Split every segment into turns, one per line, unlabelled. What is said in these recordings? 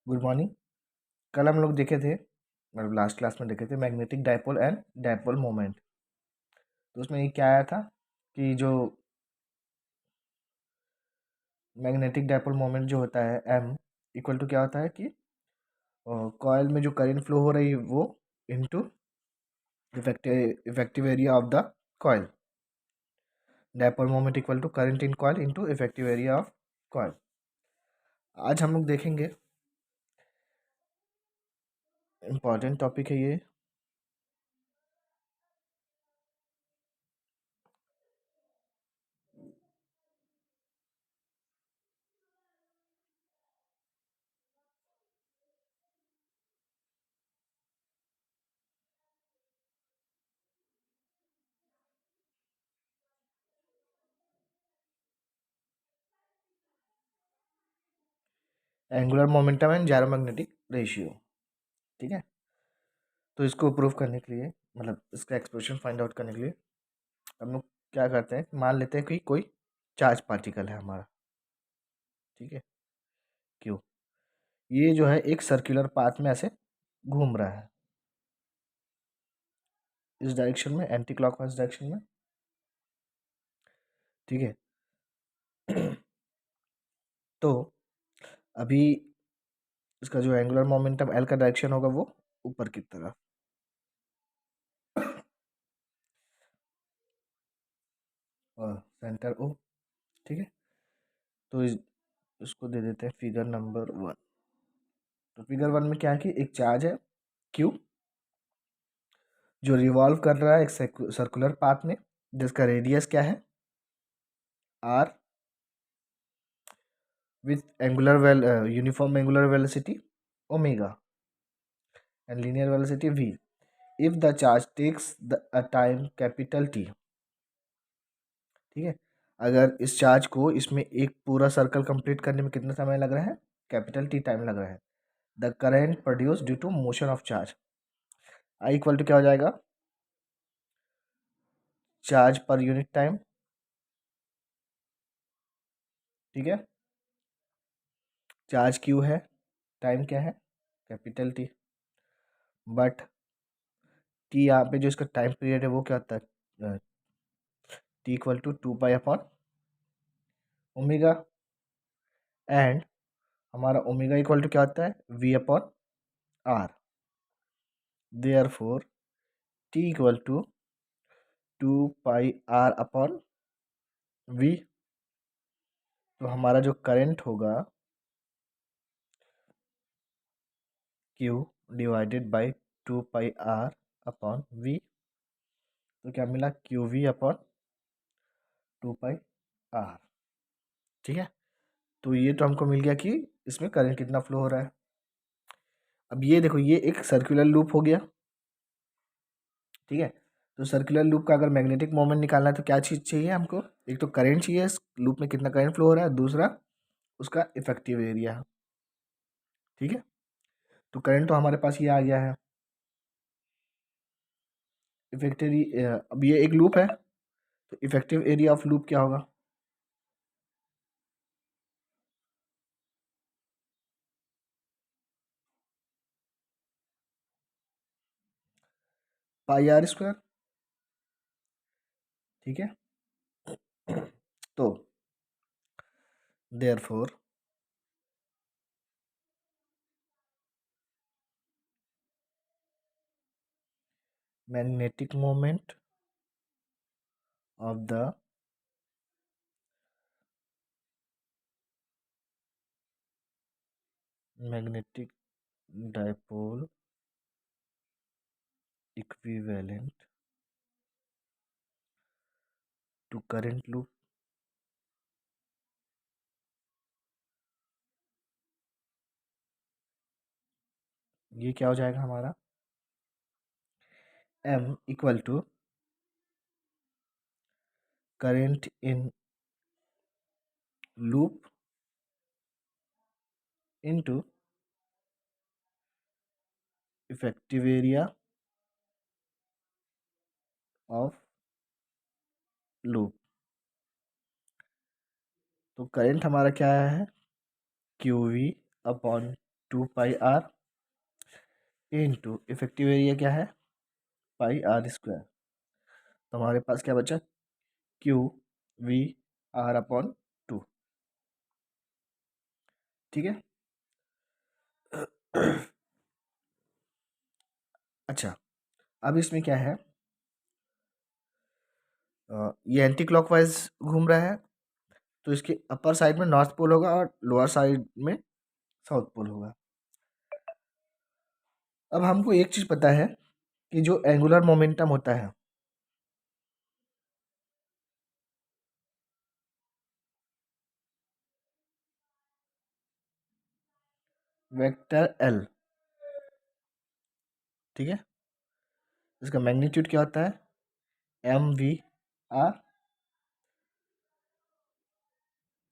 Good morning. कल हम लोग देखे थे, मतलब लास्ट क्लास में देखे थे, magnetic dipole and dipole moment. तो उसमें ये क्या आया था कि जो मैग्नेटिक डायपोल मोमेंट जो होता है m इक्वल टू क्या होता है कि कॉयल में जो करंट फ्लो हो रही है वो into effective area of the coil. Dipole moment equal to current in coil into effective area of coil. आज हम लोग देखेंगे, इम्पॉर्टेंट टॉपिक है ये। Angular momentum and gyromagnetic ratio. ठीक है, तो इसको प्रूव करने के लिए, मतलब इसका एक्सप्रेशन फाइंड आउट करने के लिए हम लोग क्या करते हैं, मान लेते हैं कि कोई चार्ज पार्टिकल है हमारा। ठीक है, क्यों ये जो है एक सर्कुलर पाथ में ऐसे घूम रहा है इस डायरेक्शन में, एंटी क्लॉकवाइज डायरेक्शन में। ठीक है तो अभी इसका जो एंगुलर मोमेंटम एल का डायरेक्शन होगा वो ऊपर की तरफ। और सेंटर ओ। ठीक है, तो इसको दे देते हैं फिगर नंबर 1। तो फिगर 1 में क्या है कि एक चार्ज है क्यू जो रिवॉल्व कर रहा है एक सर्कुलर पाथ में, जिसका रेडियस क्या है are, with uniform angular velocity omega and linear velocity v if the charge takes a time capital T। ठीक है, अगर इस चार्ज को इसमें एक पूरा सर्कल कंप्लीट करने में कितना समय लग रहा है, कैपिटल टी टाइम लग रहा है। The current produce due to motion of charge, I equal to क्या हो जाएगा, चार्ज पर यूनिट टाइम। ठीक है, चार्ज क्यू है, टाइम क्या है कैपिटल टी, बट टी यहाँ पे जो इसका टाइम पीरियड है वो क्या होता है, T equal to 2 pi upon omega. And हमारा ओमेगा इक्वल टू क्या होता है, V upon R. Therefore T equal to 2 pi R upon V. तो हमारा जो करंट होगा Q divided by 2 pi R upon V, तो क्या मिला, Q V upon 2 pi R. ठीक है, तो ये तो हमको मिल गया कि इसमें करंट कितना फ्लो हो रहा है। अब ये देखो, ये एक सर्कुलर लूप हो गया। ठीक है, तो सर्कुलर लूप का अगर मैग्नेटिक मोमेंट निकालना है तो क्या चीज़ चाहिए हमको, एक तो करंट चाहिए, इस लूप में कितना करंट फ्लो हो रहा है, दूसरा उसका इफेक्टिव एरिया। ठीक है, तो करंट तो हमारे पास ये आ गया है। इफेक्टिव, अब ये एक लूप है तो इफेक्टिव एरिया ऑफ लूप क्या होगा, πr²। ठीक है तो therefore magnetic moment of the magnetic dipole equivalent to current loop, ये क्या हो जाएगा हमारा, m equal to current in loop into effective area of loop. तो करंट हमारा क्या है, Q V upon 2πr into effective area क्या है, πr²। तो हमारे पास क्या बचा, QVR/2। ठीक है। अच्छा, अब इसमें क्या है, ये एंटी क्लॉकवाइज घूम रहा है, तो इसके अपर साइड में नॉर्थ पोल होगा और लोअर साइड में साउथ पोल होगा। अब हमको एक चीज़ पता है कि जो एंगुलर मोमेंटम होता है, वेक्टर एल, ठीक है, इसका मैग्नीट्यूड क्या होता है, MVR।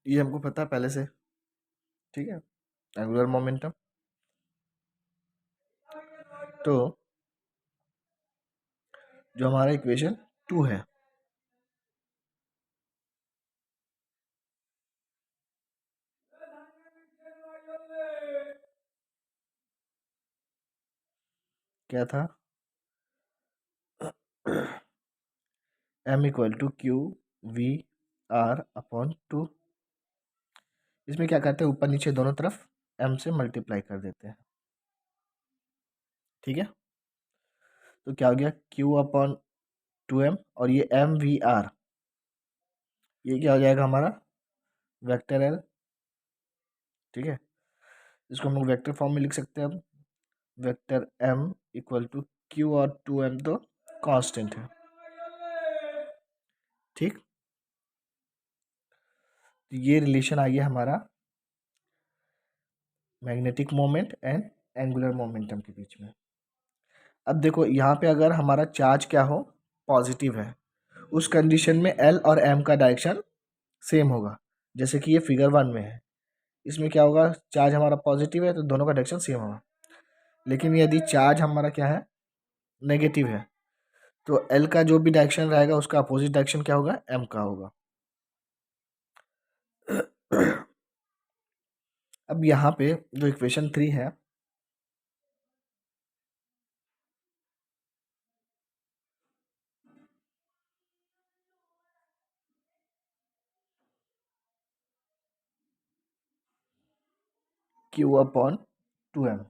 ये हमको पता है पहले से, ठीक है, एंगुलर मोमेंटम। तो जो हमारा इक्वेशन 2 है, क्या था, M = QVR/2। इसमें क्या करते हैं, ऊपर नीचे दोनों तरफ M से मल्टीप्लाई कर देते हैं। ठीक है, तो क्या हो गया, Q/2M, और ये MVR, ये क्या हो जाएगा हमारा, वेक्टर एल। ठीक है, इसको हम लोग वेक्टर फॉर्म में लिख सकते हैं। अब वेक्टर M = Q और 2M तो कांस्टेंट है। ठीक, तो ये रिलेशन आ गया हमारा magnetic moment and angular momentum के बीच में। अब देखो यहाँ पे अगर हमारा चार्ज क्या हो, पॉजिटिव है, उस कंडीशन में एल और एम का डायरेक्शन सेम होगा, जैसे कि ये फिगर 1 में है। इसमें क्या होगा, चार्ज हमारा पॉजिटिव है तो दोनों का डायरेक्शन सेम होगा। लेकिन यदि चार्ज हमारा क्या है, नेगेटिव है, तो एल का जो भी डायरेक्शन रहेगा उसका अपोजिट डायरेक्शन क्या होगा, एम का होगा। अब यहाँ पे जो इक्वेशन 3 है, Q/2M।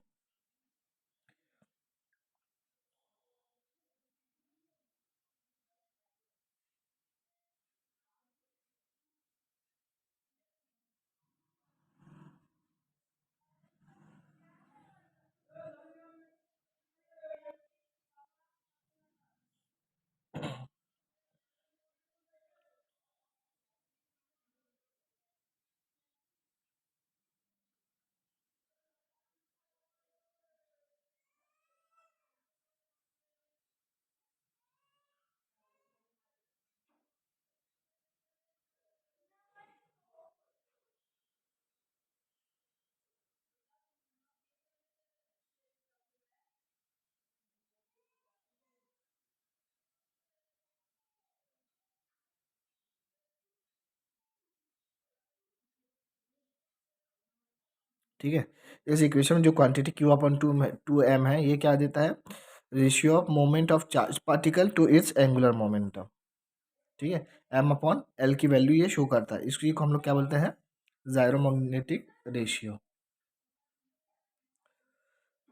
ठीक है, इस इक्वेशन में जो क्वांटिटी Q/2M है, ये क्या देता है, ratio of moment of charge particle to its angular momentum. ठीक है, M/L की वैल्यू ये शो करता है, इसको हम लोग क्या बोलते हैं, जायरोमैग्नेटिक रेशियो।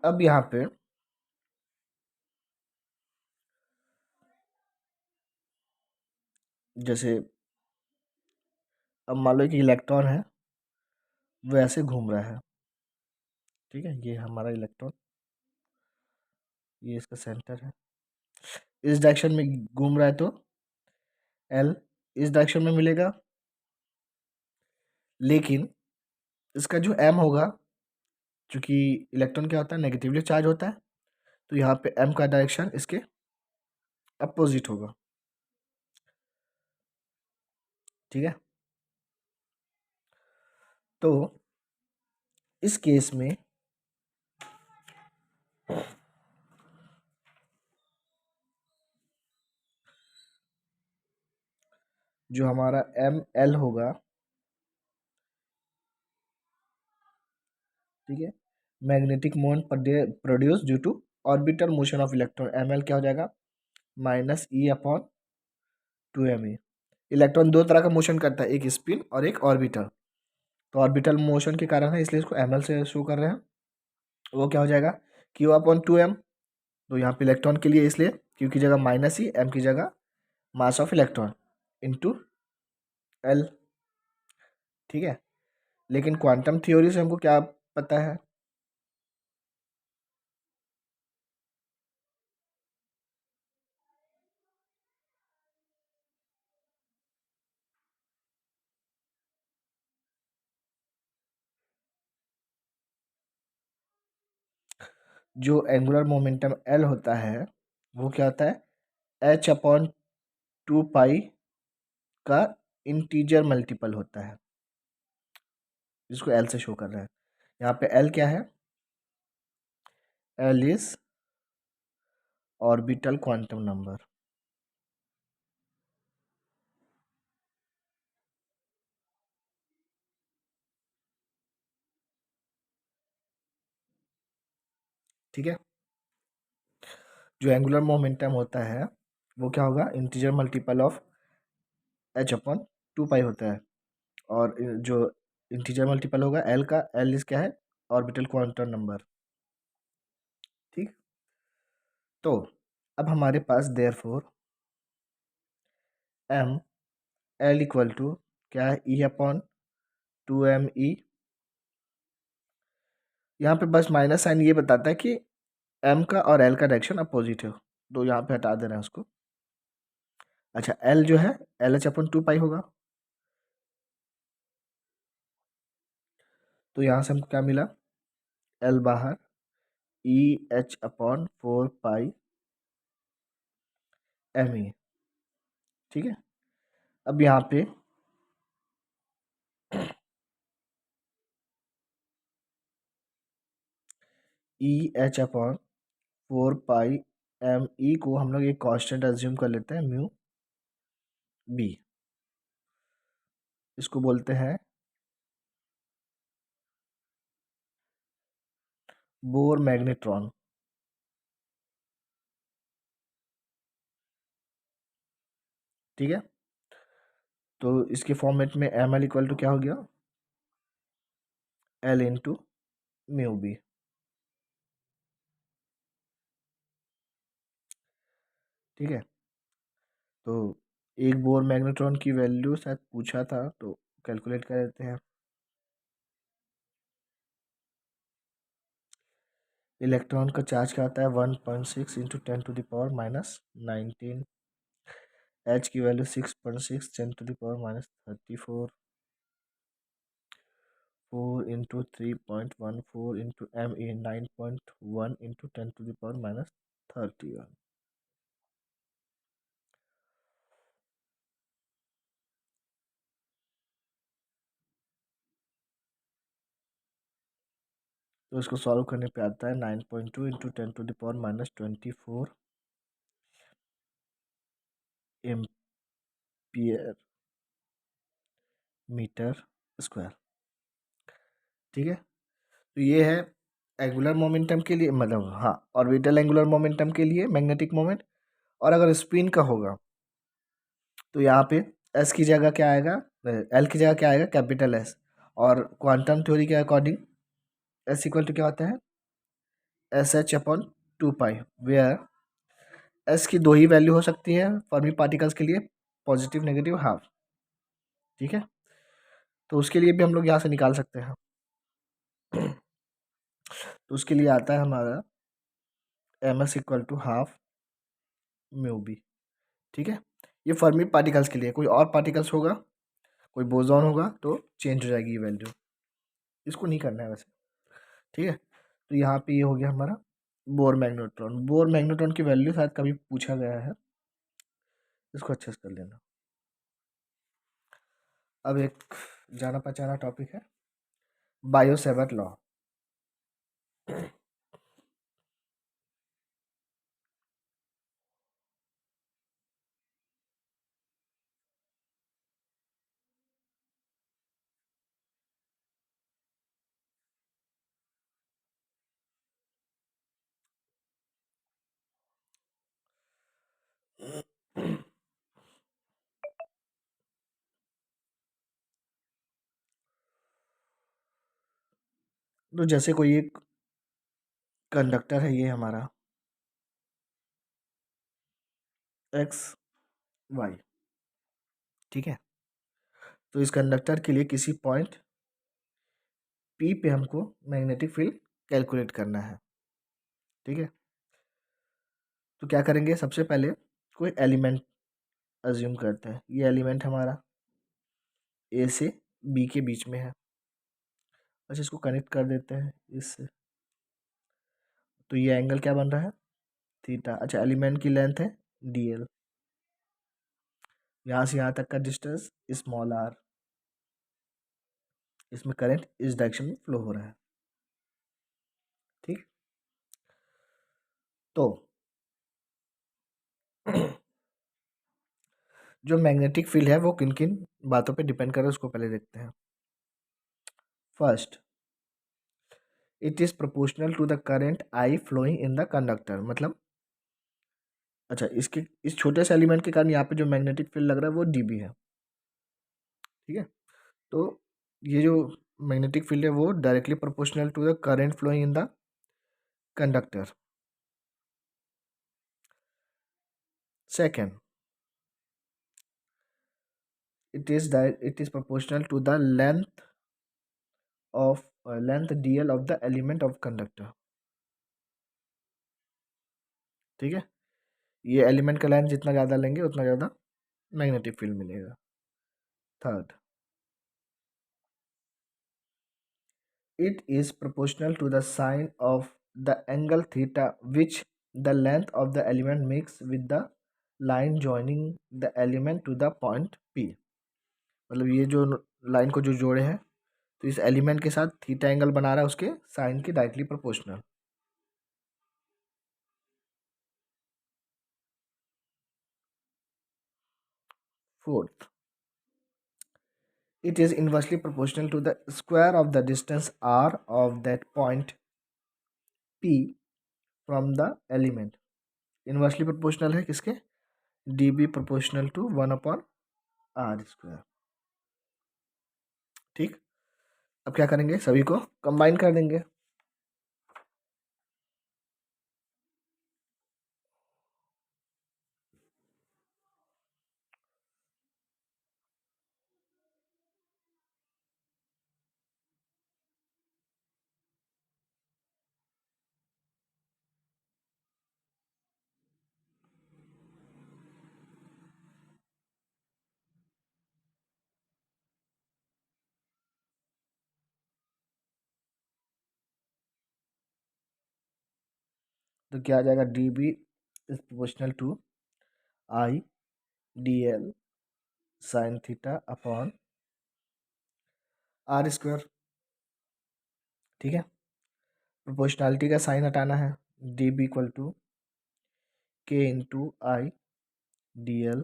अब यहाँ पे जैसे अब मान लो कि इलेक्ट्रॉन है, वो ऐसे घूम रहा है। ठीक है, ये हमारा इलेक्ट्रॉन, ये इसका सेंटर है, इस डायरेक्शन में घूम रहा है, तो एल इस डायरेक्शन में मिलेगा। लेकिन इसका जो एम होगा, चूंकि इलेक्ट्रॉन क्या होता है, नेगेटिवली चार्ज होता है, तो यहाँ पे एम का डायरेक्शन इसके अपोजिट होगा। ठीक है, तो इस केस में जो हमारा ML होगा, ठीक है, magnetic moment produce due to orbital motion of electron, M L क्या हो जाएगा minus E upon 2 m e। Electron दो तरह का मोशन करता है, एक स्पिन और एक ऑर्बिटल। तो ऑर्बिटल मोशन के कारण है, इसलिए इसको एम एल से शो कर रहे हैं। वो क्या हो जाएगा क्यू अपॉन 2m। तो यहाँ पे इलेक्ट्रॉन के लिए इसलिए क्यू की जगह माइनस ई, एम की जगह mass of electron into L. ठीक है, लेकिन क्वांटम थ्योरी से हमको क्या पता है, जो एंगुलर मोमेंटम एल होता है वो क्या होता है एच अपॉन 2 पाई का इंटीजर मल्टीपल होता है, जिसको एल से शो कर रहे हैं। यहाँ पे एल क्या है, L is orbital quantum number. ठीक है, जो एंगुलर मोमेंटम होता है वो क्या होगा integer multiple of H upon 2 pi होता है। और जो इंटीजर मल्टीपल होगा एल का, एल इज क्या है ऑर्बिटल क्वांटम नंबर। ठीक, तो अब हमारे पास therefore M L equal to क्या है ई अपॉन 2 m e। यहाँ पे बस माइनस साइन ये बताता है कि एम का और एल का डायरेक्शन अपोजिट है, तो यहाँ पे हटा देना है उसको। अच्छा, एल जो है एल एच अपॉन 2 पाई होगा, तो यहाँ से हमको क्या मिला एल बाहर ई एच अपॉन 4 पाई m e। ठीक है, अब यहाँ पे ई एच अपॉन 4 पाई m e को हम लोग एक कांस्टेंट एज्यूम कर लेते हैं म्यू बी, इसको बोलते हैं बोर मैग्नेट्रॉन। ठीक है, तो इसके फॉर्मेट में एम एल इक्वल टू क्या हो गया एल इंटू म्यू बी। ठीक है, तो एक बोर मैग्नेट्रॉन की वैल्यू शायद पूछा था, तो कैलकुलेट कर लेते हैं। इलेक्ट्रॉन का चार्ज क्या आता है 1.6 इंटू 10⁻⁻19। एच की value 6.6 10⁻⁻34। 4 into 3.14 into m e 9.1 into 10⁻31। तो इसको सॉल्व करने पे आता है 9.2 इंटू 10⁻24 एम्पियर मीटर स्क्वायर। ठीक है, तो ये है एंगुलर मोमेंटम के लिए, मतलब हाँ ऑर्बिटल एंगुलर मोमेंटम के लिए मैग्नेटिक मोमेंट। और अगर स्पिन का होगा तो यहाँ पे एस की जगह क्या आएगा, एल की जगह क्या आएगा कैपिटल एस। और क्वांटम थ्योरी के अकॉर्डिंग एस इक्वल टू क्या होता है S H upon 2 pi, where S की दो ही वैल्यू हो सकती है फर्मी पार्टिकल्स के लिए, पॉजिटिव नेगेटिव हाफ। ठीक है, तो उसके लिए भी हम लोग यहाँ से निकाल सकते हैं। तो उसके लिए आता है हमारा M S equal to half mu B. ठीक है, ये फर्मी पार्टिकल्स के लिए, कोई और पार्टिकल्स होगा, कोई बोसॉन होगा तो चेंज हो जाएगी ये वैल्यू, इसको नहीं करना है वैसे। ठीक है, तो यहाँ पे ये हो गया हमारा बोर मैग्नेट्रॉन। बोर मैग्नेट्रॉन की वैल्यू शायद कभी पूछा गया है, इसको अच्छे से कर लेना। अब एक जाना पहचाना टॉपिक है बायो सेवर्ट लॉ। तो जैसे कोई एक कंडक्टर है ये हमारा एक्स वाई, ठीक है। तो इस कंडक्टर के लिए किसी पॉइंट पी पे हमको मैग्नेटिक फील्ड कैलकुलेट करना है, ठीक है। तो क्या करेंगे, सबसे पहले कोई एलिमेंट अज्यूम करते हैं। ये एलिमेंट हमारा ए से बी के बीच में है। अच्छा, इसको कनेक्ट कर देते हैं इससे। तो ये एंगल क्या बन रहा है, थीटा। अच्छा, एलिमेंट की लेंथ है डी एल, यहाँ से यहाँ तक का डिस्टेंस स्मॉल आर। इसमें करंट इस डायरेक्शन में फ्लो हो रहा है, ठीक। तो जो मैग्नेटिक फील्ड है वो किन किन बातों पे डिपेंड कर रहा है उसको पहले देखते हैं। First, it is proportional to the current I flowing in the conductor. मतलब अच्छा, इसके इस छोटे से एलिमेंट के कारण यहाँ पे जो मैग्नेटिक फील्ड लग रहा है वो डीबी है, ठीक है। तो ये जो मैग्नेटिक फील्ड है वो directly proportional to the current flowing in the conductor. Second, it is proportional to the length dl of the element of conductor, ठीक है। ये एलिमेंट का लेंथ जितना ज़्यादा लेंगे उतना ज़्यादा मैग्नेटिक फील्ड मिलेगा। Third, it is proportional to the sine of the angle theta which the length of the element makes with the line joining the element to the point p। मतलब ये जो line को जो जोड़े हैं तो इस एलिमेंट के साथ थीटा एंगल बना रहा है उसके साइन के directly proportional. Fourth, it is inversely proportional to the square of the distance r of that point p from the element। Inversely proportional है किसके, D B proportional to 1/r², ठीक। अब क्या करेंगे, सभी को कंबाइन कर देंगे। तो क्या आ जाएगा, D B is proportional to I D L sine theta upon r², ठीक है। प्रोपोर्शनैलिटी का साइन हटाना है, D B equal to K into I D L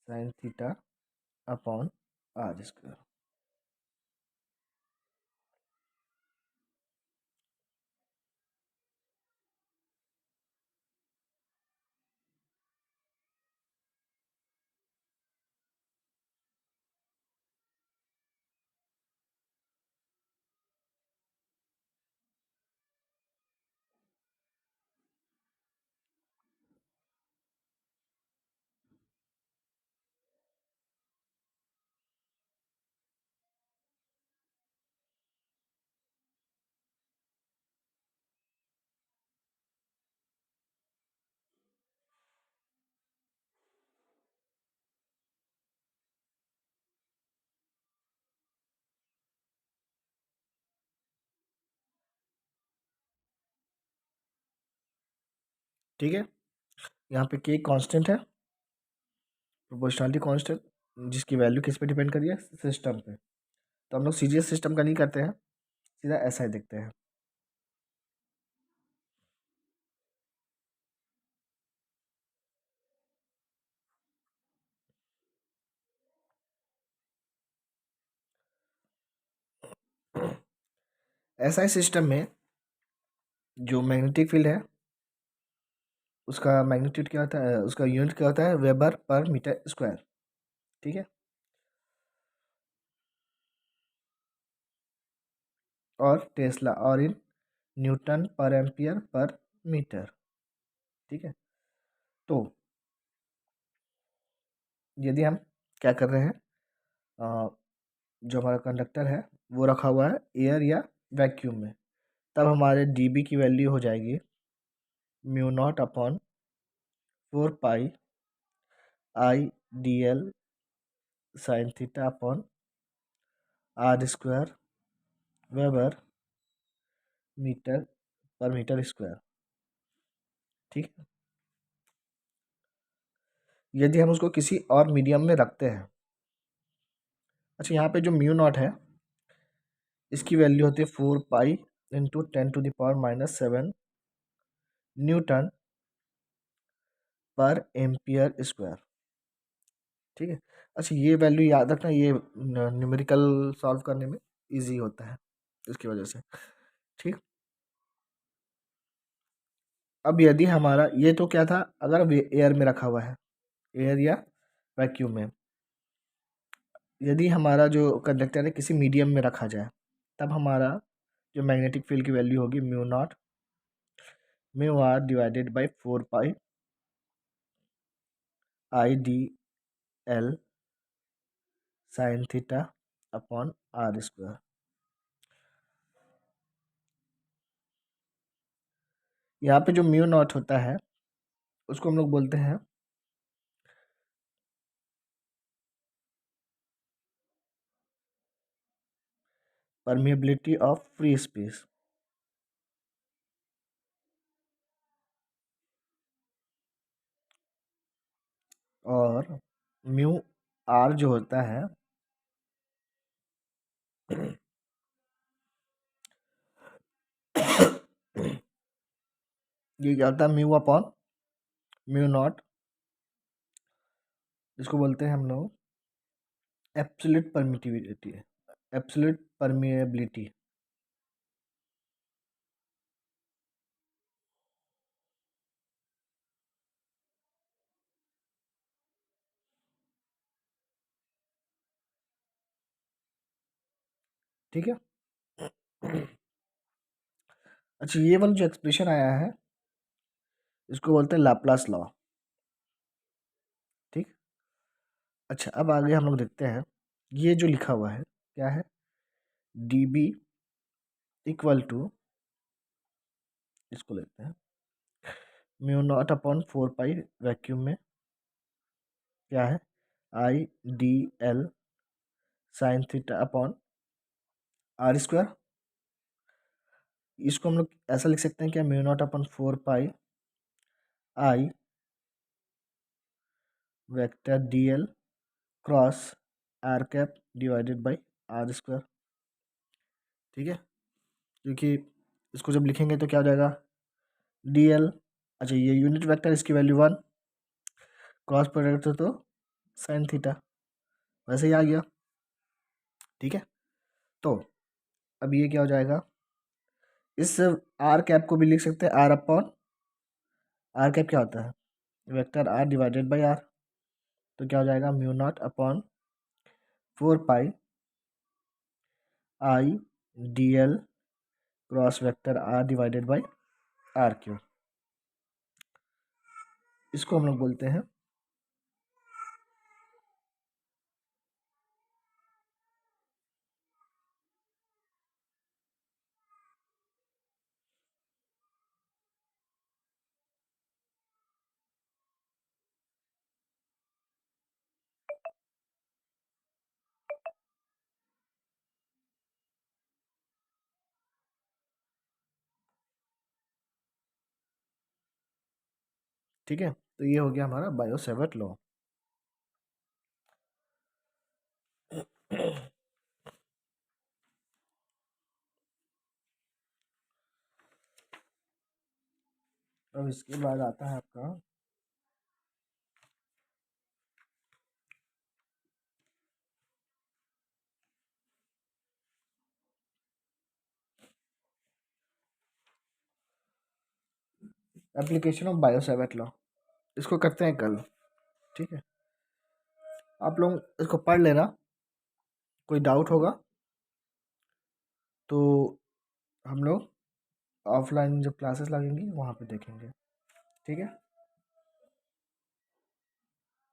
sine theta upon r², ठीक है। यहाँ पे के कांस्टेंट है, प्रोपोर्शनलिटी कांस्टेंट, जिसकी वैल्यू किस पे डिपेंड करिए, सिस्टम पे। तो हम लोग सीजीएस सिस्टम का नहीं करते हैं, सीधा ऐसा ही देखते हैं। ऐसा सिस्टम में जो मैग्नेटिक फील्ड है उसका मैग्नीट्यूड क्या होता है, उसका यूनिट क्या होता है, वेबर पर मीटर स्क्वायर, ठीक है। और टेस्ला और इन न्यूटन पर एम्पियर पर मीटर। ठीक है, तो यदि हम क्या कर रहे हैं, जो हमारा कंडक्टर है वो रखा हुआ है एयर या वैक्यूम में, तब हमारे dB की वैल्यू हो जाएगी mu naught upon 4 pi I D L sine theta upon R square weber meter पर मीटर स्क्वायर। ठीक है, यदि हम उसको किसी और मीडियम में रखते हैं, अच्छा यहाँ पे जो म्यू नॉट है इसकी वैल्यू होती है 4 पाई इंटू 10⁻⁻⁷ न्यूटन पर एम्पियर स्क्वायर। ठीक है, अच्छा ये वैल्यू याद रखना, ये न्यूमेरिकल सॉल्व करने में इजी होता है इसकी वजह से। ठीक, अब यदि हमारा ये तो क्या था, अगर एयर में रखा हुआ है, एयर या वैक्यूम में, यदि हमारा जो कंडक्टर है किसी मीडियम में रखा जाए, तब हमारा जो मैग्नेटिक फील्ड की वैल्यू होगी mu naught mu R divided by 4 pi I D L sine theta upon R square. यहाँ पे जो म्यू नॉट होता है उसको हम लोग बोलते हैं परमिएबिलिटी ऑफ फ्री स्पेस, और म्यू आर जो होता है ये क्या होता है, म्यू अपॉन म्यू नॉट, इसको बोलते हैं हम लोग एब्सोल्यूट परमिटिविटी, एब्सोल्यूट परमिएबिलिटी। ठीक है, अच्छा ये वाला जो एक्सप्रेशन आया है इसको बोलते हैं लाप्लास लॉ। ठीक, अच्छा अब आगे हम लोग देखते हैं, ये जो लिखा हुआ है क्या है, dB इक्वल टू, इसको लेते हैं mu naught upon 4 pi vacuum में क्या है I D L sine theta upon R square. इसको हम लोग ऐसा लिख सकते हैं क्या, mu naught upon 4 pi I vector D L cross R cap divided by R square. ठीक है, क्योंकि इसको जब लिखेंगे तो क्या हो जाएगा डी एल, अच्छा ये यूनिट वेक्टर, इसकी वैल्यू 1, क्रॉस प्रोडक्ट तो साइन थीटा, वैसे ही आ गया। ठीक है, तो अब ये क्या हो जाएगा, इस आर कैप को भी लिख सकते हैं आर अपॉन, आर कैप क्या होता है vector R divided by R, तो क्या हो जाएगा mu naught upon 4 pi I D L cross vector R divided by R cube. इसको हम लोग बोलते हैं ठीक है, तो ये हो गया हमारा बायो सेवर्ट लॉ। अब इसके बाद आता है आपका application of bio Savart law, इसको करते हैं कल। ठीक है, आप लोग इसको पढ़ लेना, कोई डाउट होगा तो हम लोग ऑफलाइन जब क्लासेस लगेंगी वहाँ पे देखेंगे। ठीक है।